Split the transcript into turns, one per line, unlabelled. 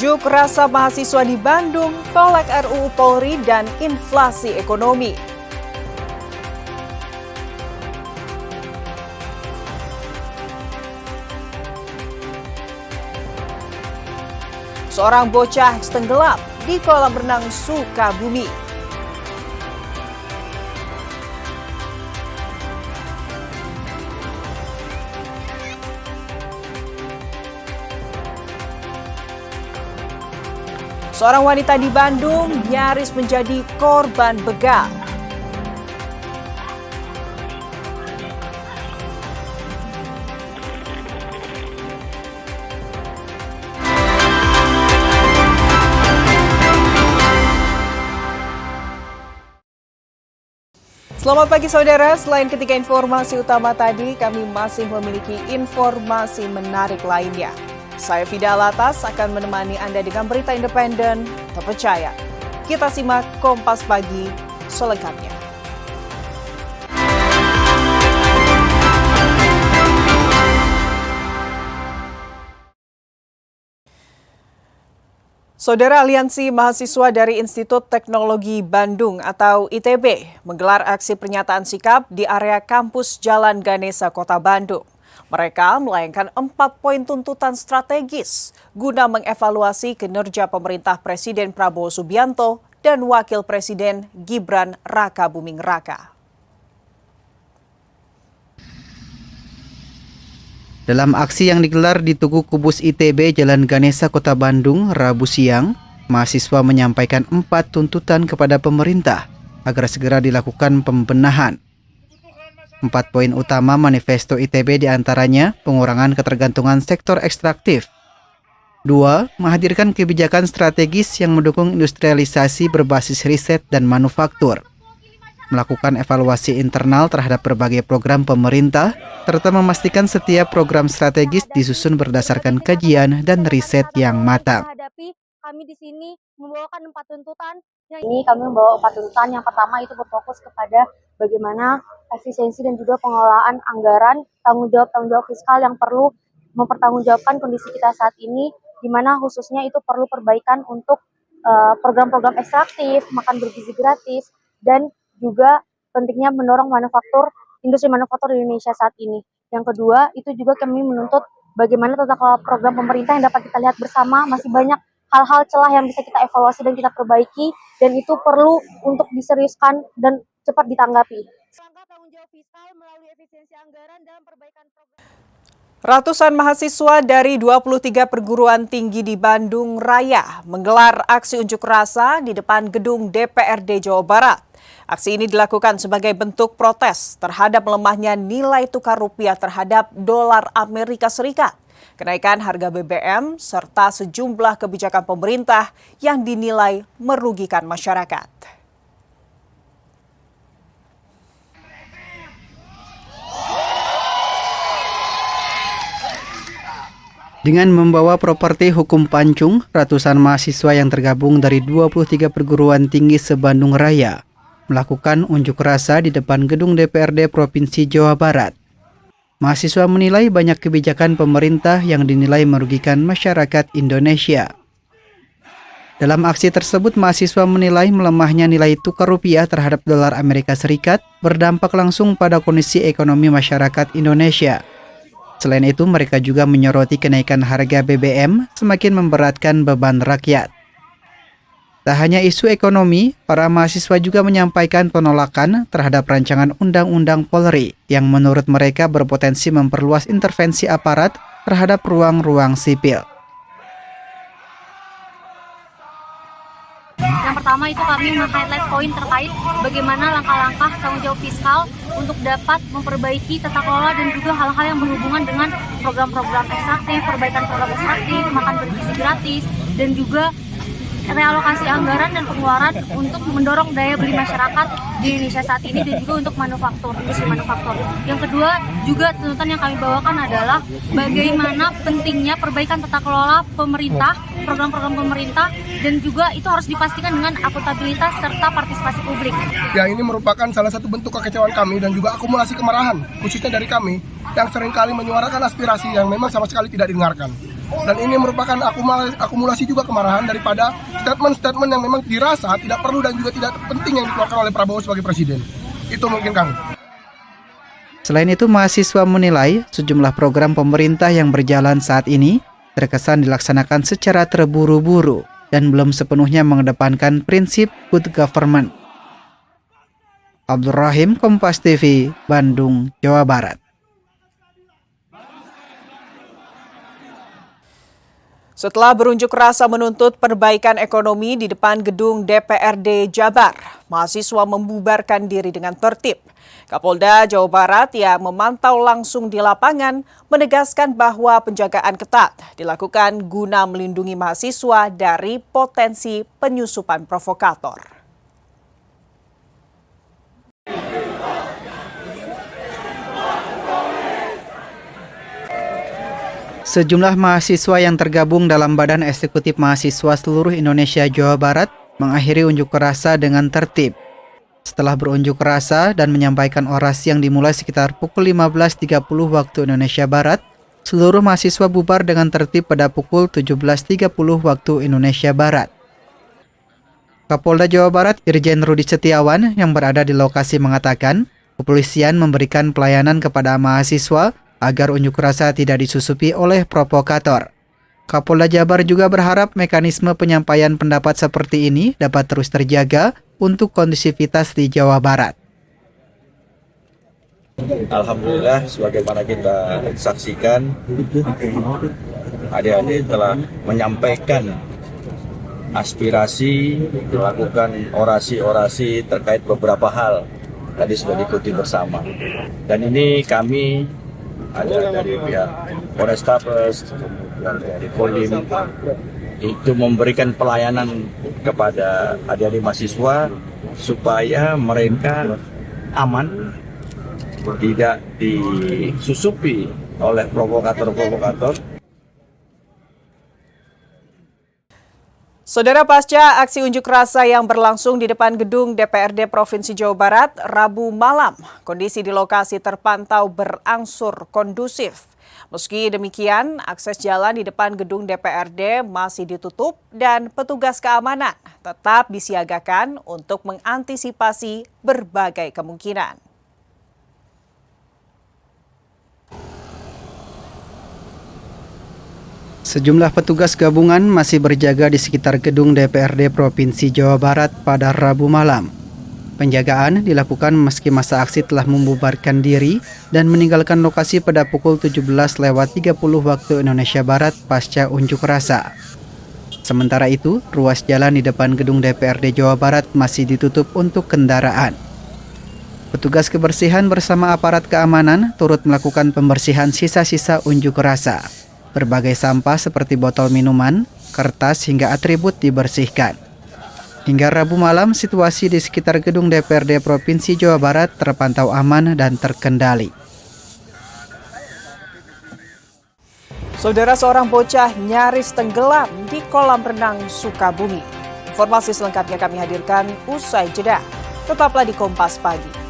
Unjuk rasa mahasiswa di Bandung, tolak RUU Polri dan inflasi ekonomi. Seorang bocah tenggelam di kolam renang Sukabumi. Seorang wanita di Bandung nyaris menjadi korban begal. Selamat pagi saudara, selain ketiga informasi utama tadi, kami masih memiliki informasi menarik lainnya. Saya Fida Alatas akan menemani Anda dengan berita independen, terpercaya. Kita simak Kompas Pagi selengkapnya. Saudara, Aliansi Mahasiswa dari Institut Teknologi Bandung atau ITB menggelar aksi pernyataan sikap di area kampus Jalan Ganesa, Kota Bandung. Mereka melayangkan 4 poin tuntutan strategis guna mengevaluasi kinerja pemerintah Presiden Prabowo Subianto dan Wakil Presiden Gibran Raka Buming Raka.
Dalam aksi yang digelar di Tugu Kubus ITB Jalan Ganesa, Kota Bandung, Rabu siang, mahasiswa menyampaikan 4 tuntutan kepada pemerintah agar segera dilakukan pembenahan. 4 poin utama manifesto ITB diantaranya pengurangan ketergantungan sektor ekstraktif. 2. Menghadirkan kebijakan strategis yang mendukung industrialisasi berbasis riset dan manufaktur. Melakukan evaluasi internal terhadap berbagai program pemerintah, serta memastikan setiap program strategis disusun berdasarkan kajian dan riset yang matang.
Kami di sini membawakan 4 tuntutan. Ini kami membawa 4 tuntutan. Yang pertama itu berfokus kepada bagaimana efisiensi dan juga pengelolaan anggaran, tanggung jawab fiskal yang perlu mempertanggungjawabkan kondisi kita saat ini, di mana khususnya itu perlu perbaikan untuk program-program ekstraktif, makan bergizi gratis, dan juga pentingnya mendorong industri manufaktur di Indonesia saat ini. Yang kedua, itu juga kami menuntut bagaimana tata kelola program pemerintah yang dapat kita lihat bersama, masih banyak hal-hal celah yang bisa kita evaluasi dan kita perbaiki, dan itu perlu untuk diseriuskan dan cepat ditanggapi. Tanggung jawab fiskal melalui efisiensi anggaran dalam perbaikan program.
Ratusan mahasiswa dari 23 perguruan tinggi di Bandung Raya menggelar aksi unjuk rasa di depan gedung DPRD Jawa Barat. Aksi ini dilakukan sebagai bentuk protes terhadap melemahnya nilai tukar rupiah terhadap dolar Amerika Serikat, kenaikan harga BBM, serta sejumlah kebijakan pemerintah yang dinilai merugikan masyarakat.
Dengan membawa properti hukum pancung, ratusan mahasiswa yang tergabung dari 23 perguruan tinggi se-Bandung Raya melakukan unjuk rasa di depan gedung DPRD Provinsi Jawa Barat. Mahasiswa menilai banyak kebijakan pemerintah yang dinilai merugikan masyarakat Indonesia. Dalam aksi tersebut, mahasiswa menilai melemahnya nilai tukar rupiah terhadap dolar Amerika Serikat berdampak langsung pada kondisi ekonomi masyarakat Indonesia. Selain itu, mereka juga menyoroti kenaikan harga BBM semakin memberatkan beban rakyat. Tak hanya isu ekonomi, para mahasiswa juga menyampaikan penolakan terhadap rancangan Undang-Undang Polri yang menurut mereka berpotensi memperluas intervensi aparat terhadap ruang-ruang sipil.
Yang pertama itu kami meng-highlight poin terkait bagaimana langkah-langkah tanggung jawab fiskal untuk dapat memperbaiki tata kelola dan juga hal-hal yang berhubungan dengan program-program ekstraktif, perbaikan program ekstraktif, makan bergizi gratis, dan juga realokasi anggaran dan pengeluaran untuk mendorong daya beli masyarakat di Indonesia saat ini dan juga untuk industri manufaktur. Yang kedua, juga tuntutan yang kami bawakan adalah bagaimana pentingnya perbaikan tata kelola pemerintah, program-program pemerintah, dan juga itu harus dipastikan dengan akuntabilitas serta partisipasi publik.
Ya, ini merupakan salah satu bentuk kekecewaan kami dan juga akumulasi kemarahan, khususnya dari kami yang seringkali menyuarakan aspirasi yang memang sama sekali tidak didengarkan. Dan ini merupakan akumulasi juga kemarahan daripada statement-statement yang memang dirasa tidak perlu dan juga tidak penting yang dikeluarkan oleh Prabowo sebagai presiden. Itu mungkin, Kang.
Selain itu, mahasiswa menilai sejumlah program pemerintah yang berjalan saat ini terkesan dilaksanakan secara terburu-buru dan belum sepenuhnya mengedepankan prinsip good government. Abdul Rahim, Kompas TV, Bandung, Jawa Barat.
Setelah berunjuk rasa menuntut perbaikan ekonomi di depan gedung DPRD Jabar, mahasiswa membubarkan diri dengan tertib. Kapolda Jawa Barat yang memantau langsung di lapangan menegaskan bahwa penjagaan ketat dilakukan guna melindungi mahasiswa dari potensi penyusupan provokator.
Sejumlah mahasiswa yang tergabung dalam Badan Eksekutif Mahasiswa Seluruh Indonesia Jawa Barat mengakhiri unjuk rasa dengan tertib. Setelah berunjuk rasa dan menyampaikan orasi yang dimulai sekitar pukul 15.30 waktu Indonesia Barat, seluruh mahasiswa bubar dengan tertib pada pukul 17.30 waktu Indonesia Barat. Kapolda Jawa Barat Irjen Rudi Setiawan yang berada di lokasi mengatakan, kepolisian memberikan pelayanan kepada mahasiswa agar unjuk rasa tidak disusupi oleh provokator. Kapolda Jabar juga berharap mekanisme penyampaian pendapat seperti ini dapat terus terjaga untuk kondusivitas di Jawa Barat.
Alhamdulillah, sebagaimana kita saksikan, adik-adik telah menyampaikan aspirasi, melakukan orasi-orasi terkait beberapa hal. Tadi sudah diikuti bersama. Dan ini kami ada dari pihak Polrestabes, dari Kodim, itu memberikan pelayanan kepada adik-adik mahasiswa supaya mereka aman, tidak disusupi oleh provokator-provokator.
Saudara, pasca aksi unjuk rasa yang berlangsung di depan gedung DPRD Provinsi Jawa Barat Rabu malam, kondisi di lokasi terpantau berangsur kondusif. Meski demikian, akses jalan di depan gedung DPRD masih ditutup dan petugas keamanan tetap disiagakan untuk mengantisipasi berbagai kemungkinan.
Sejumlah petugas gabungan masih berjaga di sekitar gedung DPRD Provinsi Jawa Barat pada Rabu malam. Penjagaan dilakukan meski masa aksi telah membubarkan diri dan meninggalkan lokasi pada pukul 17.30 waktu Indonesia Barat pasca unjuk rasa. Sementara itu, ruas jalan di depan gedung DPRD Jawa Barat masih ditutup untuk kendaraan. Petugas kebersihan bersama aparat keamanan turut melakukan pembersihan sisa-sisa unjuk rasa. Berbagai sampah seperti botol minuman, kertas hingga atribut dibersihkan. Hingga Rabu malam, situasi di sekitar gedung DPRD Provinsi Jawa Barat terpantau aman dan terkendali.
Saudara, seorang bocah nyaris tenggelam di kolam renang Sukabumi. Informasi selengkapnya kami hadirkan usai jeda. Tetaplah di Kompas Pagi.